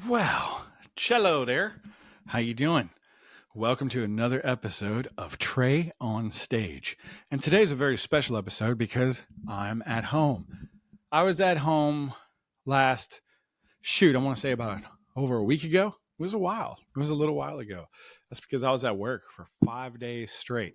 Well, cello there. How you doing? Welcome to another episode of Trey On Stage. And today's a very special episode because I'm at home. I was at home last, I want to say about over a week ago. It was a while. It was a little while ago. That's because I was at work for 5 days straight.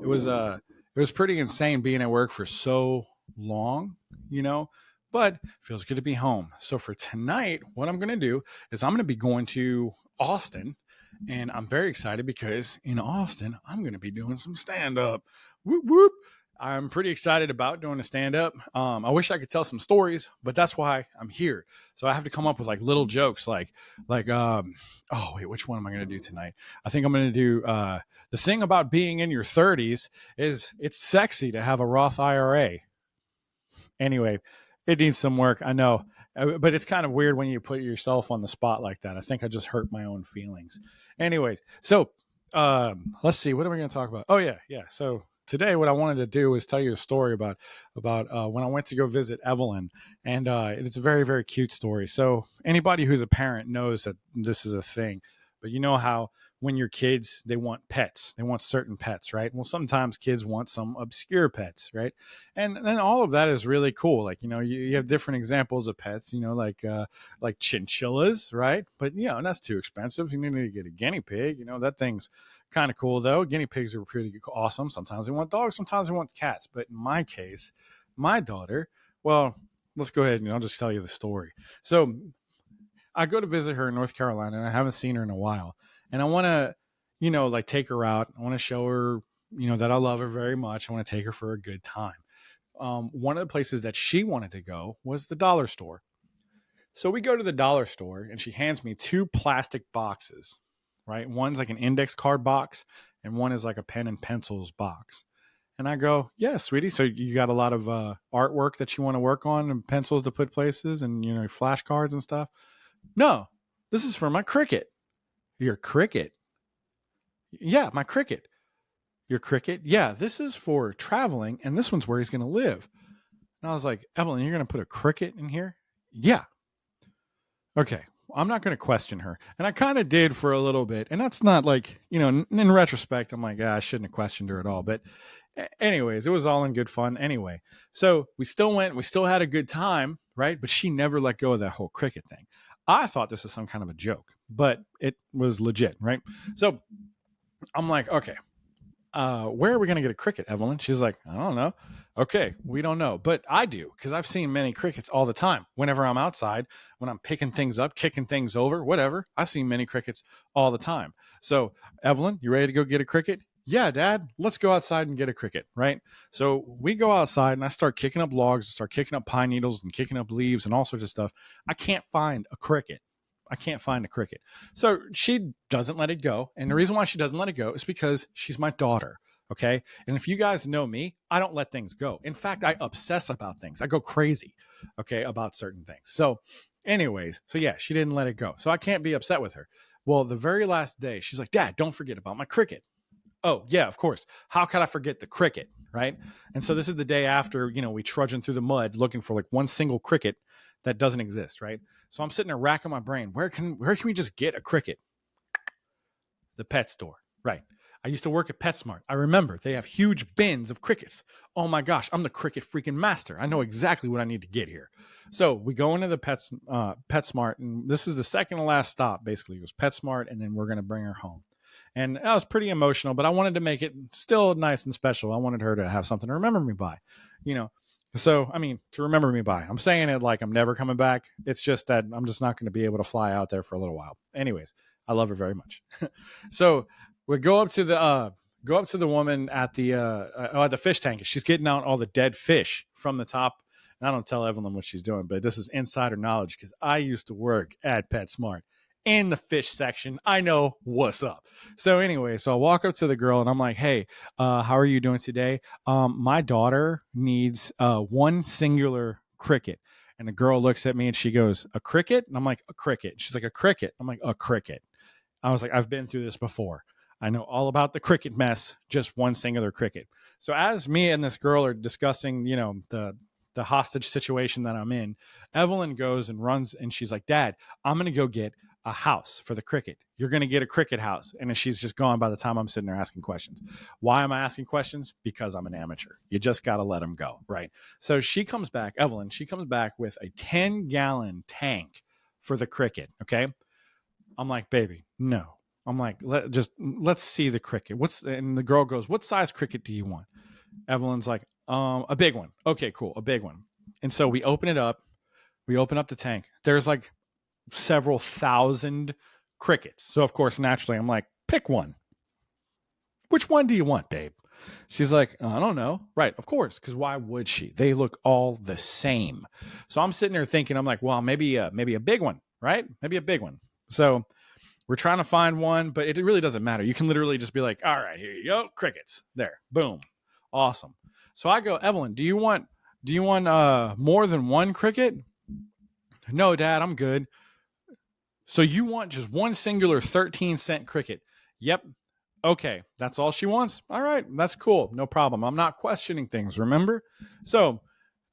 It was pretty insane being at work for so long, you know, but feels good to be home. So for tonight, what I'm going to do is I'm going to be going to Austin, and I'm very excited because in Austin, I'm going to be doing some stand up. Whoop whoop. I'm pretty excited about doing a stand up. I wish I could tell some stories, but that's why I'm here. So I have to come up with like little jokes like oh wait, which one am I going to do tonight? I think I'm going to do the thing about being in your 30s is it's sexy to have a Roth IRA. Anyway, it needs some work, I know, but it's kind of weird when you put yourself on the spot like that. I think I just hurt my own feelings. Anyways, so let's see, what are we going to talk about? Oh yeah. So today, what I wanted to do is tell you a story about when I went to go visit Evelyn, and it's a very very cute story. So anybody who's a parent knows that this is a thing. But you know how when your kids, they want pets, they want certain pets, right? Well, sometimes kids want some obscure pets, right? And then all of that is really cool. Like, you have different examples of pets, like chinchillas, right? But that's too expensive. You need to get a guinea pig. That thing's kind of cool though. Guinea pigs are pretty awesome. Sometimes they want dogs, sometimes they want cats. But in my case, my daughter, well, let's go ahead and I'll just tell you the story. So I go to visit her in North Carolina, and I haven't seen her in a while. And I want to, like take her out. I want to show her, that I love her very much. I want to take her for a good time. One of the places that she wanted to go was the dollar store. So we go to the dollar store, and she hands me two plastic boxes, right? One's like an index card box, and one is like a pen and pencils box. And I go, yeah, sweetie. So you got a lot of artwork that you want to work on and pencils to put places and, flashcards and stuff. No, this is for my cricket. Your cricket? Yeah, my cricket. Your cricket? Yeah, this is for traveling, and this one's where he's going to live. And I was like, Evelyn, you're going to put a cricket in here? Yeah. Okay. I'm not going to question her. And I kind of did for a little bit. And that's not like, in retrospect, I'm like, I shouldn't have questioned her at all. But, anyways, it was all in good fun anyway. So we still went, we still had a good time, right? But she never let go of that whole cricket thing. I thought this was some kind of a joke, but it was legit, right? So I'm like, okay, where are we going to get a cricket, Evelyn? She's like, I don't know. Okay, we don't know, but I do because I've seen many crickets all the time. Whenever I'm outside, when I'm picking things up, kicking things over, whatever, I see many crickets all the time. So, Evelyn, you ready to go get a cricket? Yeah, Dad, let's go outside and get a cricket, right? So we go outside and I start kicking up logs, start kicking up pine needles and kicking up leaves and all sorts of stuff. I can't find a cricket. I can't find a cricket. So she doesn't let it go. And the reason why she doesn't let it go is because she's my daughter. Okay. And if you guys know me, I don't let things go. In fact, I obsess about things. I go crazy, okay, about certain things. So, anyways, so yeah, she didn't let it go. So I can't be upset with her. Well, the very last day, she's like, Dad, don't forget about my cricket. Oh, yeah, of course. How could I forget the cricket? Right. And so this is the day after, we trudging through the mud looking for like one single cricket that doesn't exist. Right. So I'm sitting there racking my brain. Where can we just get a cricket? The pet store. Right. I used to work at PetSmart. I remember they have huge bins of crickets. Oh my gosh, I'm the cricket freaking master. I know exactly what I need to get here. So we go into the PetSmart, and this is the second to last stop. Basically, it was PetSmart, and then we're going to bring her home. And I was pretty emotional, but I wanted to make it still nice and special. I wanted her to have something to remember me by, you know. So, I mean, to remember me by. I'm saying it like I'm never coming back. It's just that I'm just not going to be able to fly out there for a little while. Anyways, I love her very much. So we go up to the woman at the fish tank. She's getting out all the dead fish from the top. And I don't tell Evelyn what she's doing, but this is insider knowledge because I used to work at PetSmart in the fish section. I know what's up. So anyway, so I walk up to the girl and I'm like, hey, how are you doing today? My daughter needs one singular cricket. And the girl looks at me and she goes, a cricket? And I'm like, a cricket. She's like, a cricket. I'm like, a cricket. I was like, I've been through this before. I know all about the cricket mess, just one singular cricket. So as me and this girl are discussing, the the hostage situation that I'm in, Evelyn goes and runs and she's like, Dad, I'm going to go get a house for the cricket. You're going to get a cricket house. And she's just gone by the time I'm sitting there asking questions. Why am I asking questions? Because I'm an amateur. You just got to let them go, right? So she comes back, Evelyn, she comes back with a 10-gallon tank for the cricket, okay? I'm like, baby, no. I'm like, let's see the cricket. And the girl goes, what size cricket do you want? Evelyn's like, a big one. Okay, cool, a big one. And so we open it up. We open up the tank. There's like several thousand crickets. So of course, naturally, I'm like, pick one. Which one do you want, babe? She's like, I don't know. Right, of course, because why would she? They look all the same. So I'm sitting there thinking, I'm like, well, maybe a big one, right? Maybe a big one. So we're trying to find one, but it really doesn't matter. You can literally just be like, all right, here you go, crickets. There, boom, awesome. So I go, Evelyn, do you want more than one cricket? No, Dad, I'm good. So you want just one singular 13-cent cricket? Yep. Okay, that's all she wants. All right, that's cool. No problem. I'm not questioning things, remember? So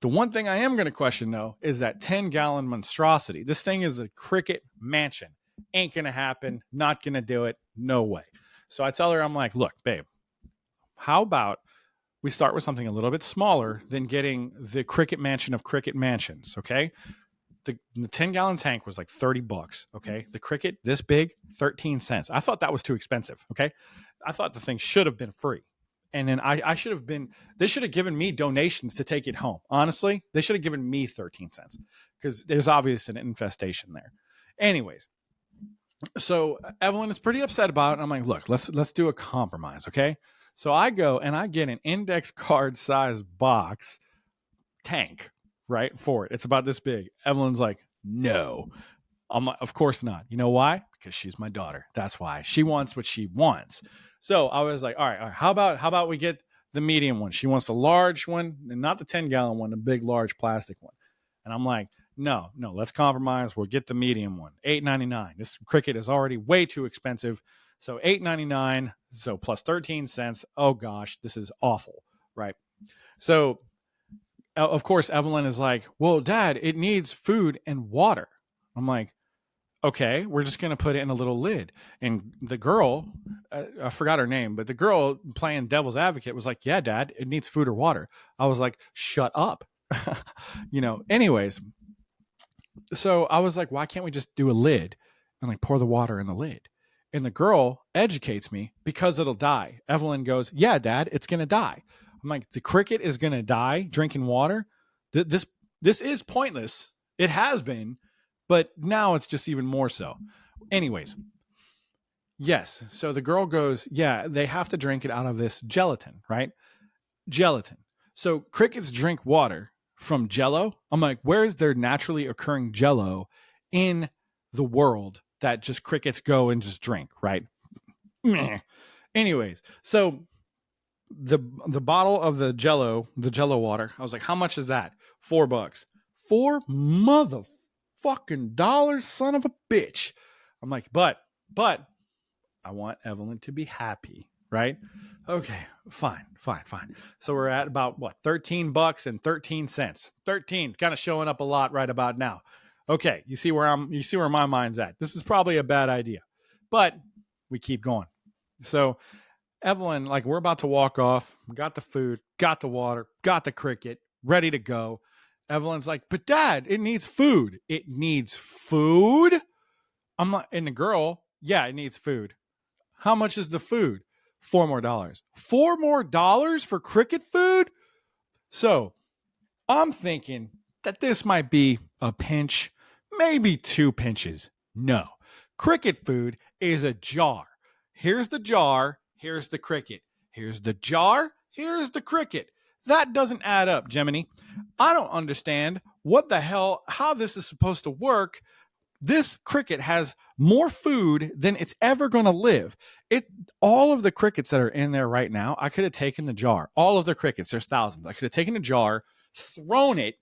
the one thing I am going to question, though, is that 10-gallon monstrosity. This thing is a cricket mansion. Ain't going to happen. Not going to do it. No way. So I tell her, I'm like, look, babe, how about we start with something a little bit smaller than getting the cricket mansion of cricket mansions, okay? The 10-gallon tank was like $30, okay? The cricket, this big, 13 cents. I thought that was too expensive, okay? I thought the thing should have been free. And then they should have given me donations to take it home. Honestly, they should have given me 13 cents because there's obviously an infestation there. Anyways, so Evelyn is pretty upset about it. And I'm like, look, let's do a compromise, okay? So I go and I get an index card size box tank, right, for it. It's about this big. Evelyn's like, no. I'm like, of course not. You know why? Because she's my daughter. That's why. She wants what she wants. So I was like, all right, how about we get the medium one? She wants the large one, and not the 10-gallon one, the big, large plastic one. And I'm like, no, let's compromise. We'll get the medium one, $8.99. This cricket is already way too expensive. So $8.99, so plus 13 cents. Oh gosh, this is awful, right? So of course, Evelyn is like, well, Dad, it needs food and water. I'm like, okay, we're just going to put it in a little lid. And the girl, I forgot her name, but the girl playing devil's advocate was like, yeah, Dad, it needs food or water. I was like, shut up. Anyways. So I was like, why can't we just do a lid and like pour the water in the lid? And the girl educates me because it'll die. Evelyn goes, yeah, Dad, it's going to die. I'm like, the cricket is going to die drinking water. This is pointless. It has been, but now it's just even more so. Anyways, yes. So the girl goes, yeah, they have to drink it out of this gelatin, right? Gelatin. So crickets drink water from Jello. I'm like, where is there naturally occurring Jello in the world that just crickets go and just drink, right? Anyways, so the bottle of the Jello water, I was like, how much is that? $4. $4 motherfucking dollars, son of a bitch. I'm like, but I want Evelyn to be happy, right? Okay, fine. So we're at about what, $13 and 13 cents. 13 kind of showing up a lot right about now. Okay, you see where my mind's at. This is probably a bad idea, but we keep going. So Evelyn, like, we're about to walk off. We got the food, got the water, got the cricket, ready to go. Evelyn's like, but Dad, it needs food. It needs food? I'm like, and the girl, yeah, it needs food. How much is the food? $4 more. $4 more for cricket food? So I'm thinking that this might be a pinch, maybe 2 pinches. No. Cricket food is a jar. Here's the jar. Here's the cricket. Here's the jar. Here's the cricket. That doesn't add up, Gemini. I don't understand how this is supposed to work. This cricket has more food than it's ever going to live. All of the crickets that are in there right now, I could have taken the jar. All of the crickets, there's thousands. I could have taken a jar, thrown it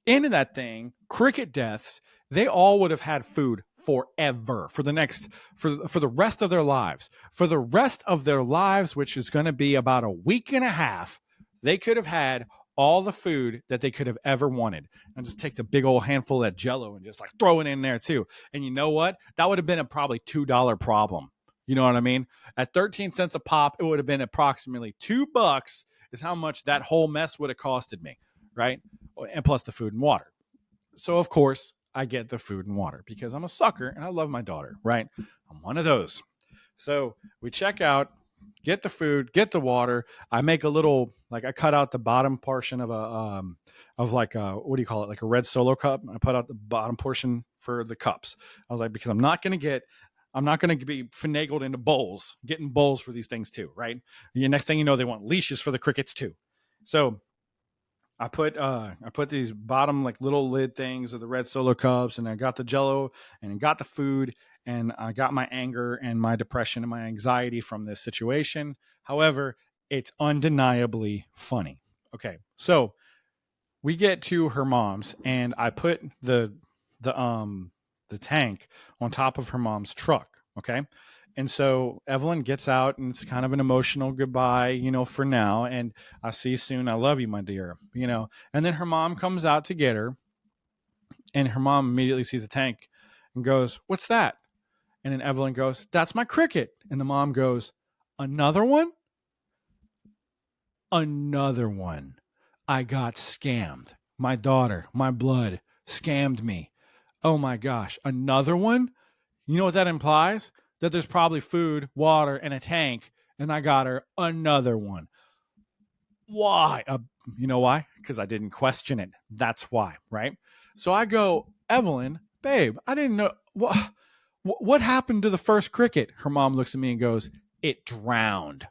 into that thing, cricket deaths. They all would have had food forever for the rest of their lives. For the rest of their lives, which is going to be about a week and a half, they could have had all the food that they could have ever wanted and just take the big old handful of that Jello and just like throw it in there too. And you know what? That would have been a probably $2 problem. You know what I mean? At 13 cents a pop, it would have been approximately $2 is how much that whole mess would have costed me, right? And plus the food and water. So of course I get the food and water because I'm a sucker and I love my daughter, right? I'm one of those. So we check out, get the food, get the water. I make a little, like I cut out the bottom portion of like a, what do you call it? Like a red Solo cup. I put out the bottom portion for the cups. I was like, because I'm not going to be finagled into bowls, getting bowls for these things too, right? The next thing you know, they want leashes for the crickets too. So I put these bottom like little lid things of the red Solo cups, and I got the Jello and I got the food, and I got my anger and my depression and my anxiety from this situation. However, it's undeniably funny. Okay, so we get to her mom's, and I put the the tank on top of her mom's truck. Okay. And so Evelyn gets out, and it's kind of an emotional goodbye, for now. And I see you soon. I love you, my dear. And then her mom comes out to get her, and her mom immediately sees the tank and goes, "What's that?" And then Evelyn goes, "That's my cricket." And the mom goes, "Another one?" Another one. I got scammed. My daughter, my blood, scammed me. Oh my gosh. Another one? You know what that implies? That there's probably food, water, and a tank, and I got her another one. Why? You know why? Because I didn't question it. That's why, right? So I go, "Evelyn, babe, I didn't know. What happened to the first cricket?" Her mom looks at me and goes, "It drowned."